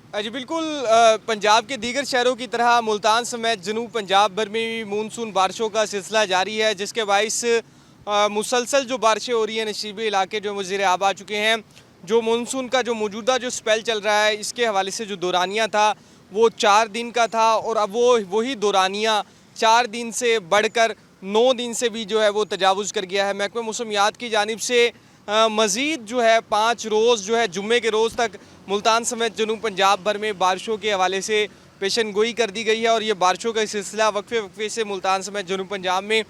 जी बिल्कुल। पंजाब के दीगर शहरों की तरह मुल्तान समेत जनूब पंजाब भर में भी मानसून बारिशों का सिलसिला जारी है, जिसके बाइस मुसलसल जो बारिशें हो रही हैं नशीबी इलाके जो वज़ीर आब आ चुके हैं। जो मानसून का जो मौजूदा जो स्पेल चल रहा है, इसके हवाले से जो दौरानिया था वो 4 दिन का था, और अब वो वही दौरानिया 4 दिन से बढ़कर 9 दिन से भी जो है वो तजावुज़ कर गया है। महकमा मौसमियात की जानिब से मज़ीद जो है 5 रोज़ जो है जुम्मे के रोज़ तक मुल्तान समेत जनूब पंजाब भर में बारिशों के हवाले से पेशन गोई कर दी गई है, और ये बारिशों का सिलसिला वक्फे वक्फे से मुल्तान समेत जनूब पंजाब में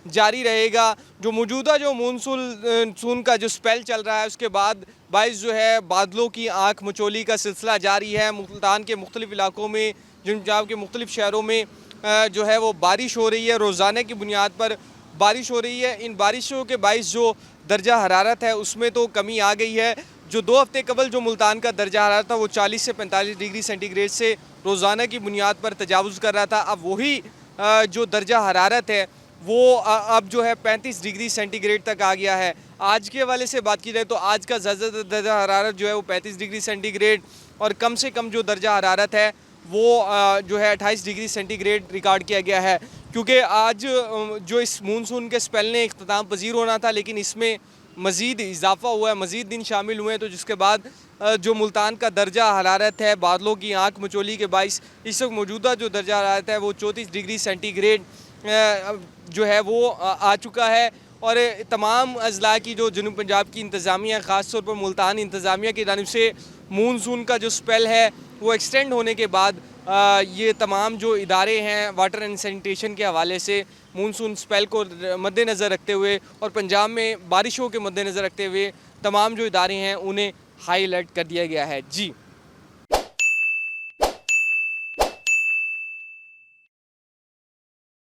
जारी रहेगा। जो मौजूदा जो मानसून का जो स्पेल चल रहा है, उसके बाद बाइस जो है बादलों की आँख मचोली का सिलसिला जारी है। मुल्तान के मुख्तलिफ़ इलाकों में, जनूब पंजाब के मुख्तलिफ़ शहरों में जो है वो बारिश हो रही है, रोज़ाना की बुनियाद पर बारिश हो रही है। इन बारिशों के बाइस जो दर्जा हरारत है उसमें तो कमी आ गई है। जो 2 हफ्ते कबल जो मुल्तान का दर्जा हरारत था वो 40 से 45 डिग्री सेंटीग्रेड से रोज़ाना की बुनियाद पर तजावुज़ कर रहा था। अब वही जो दर्जा हरारत है वो अब जो है 35 डिग्री सेंटीग्रेड तक आ गया है। आज के हवाले से बात की जाए तो आज का ज़्यादा दर्जा हरारत जो है वो 35 डिग्री सेंटीग्रेड, और कम से कम जो दर्जा हरारत है वो जो है 28 डिग्री सेंटीग्रेड रिकॉर्ड किया गया है। क्योंकि आज जो इस मानसून के स्पेल ने इख्तिताम पजीर होना था, लेकिन इसमें मज़ीद इजाफ़ा हुआ है, मज़ीद दिन शामिल हुए हैं, तो जिसके बाद जो मुल्तान का दर्जा हरारत है बादलों की आँख मचोली के बाइस इस वक्त मौजूदा जो दर्जा हरारत है वो 34 डिग्री सेंटीग्रेड जो है वो आ चुका है। और तमाम अजला की जो जनूब पंजाब की इंतज़ामिया, ख़ास तौर पर मुल्तान इंतज़ामिया की जानिब से मानसून का जो स्पेल है वो एक्सटेंड होने के बाद ये तमाम जो इदारे हैं वाटर एंड सैनिटेशन के हवाले से मानसून स्पेल को मद्देनज़र रखते हुए और पंजाब में बारिशों के मद्देनज़र रखते हुए तमाम जो इदारे हैं उन्हें हाई अलर्ट कर दिया गया है। जी।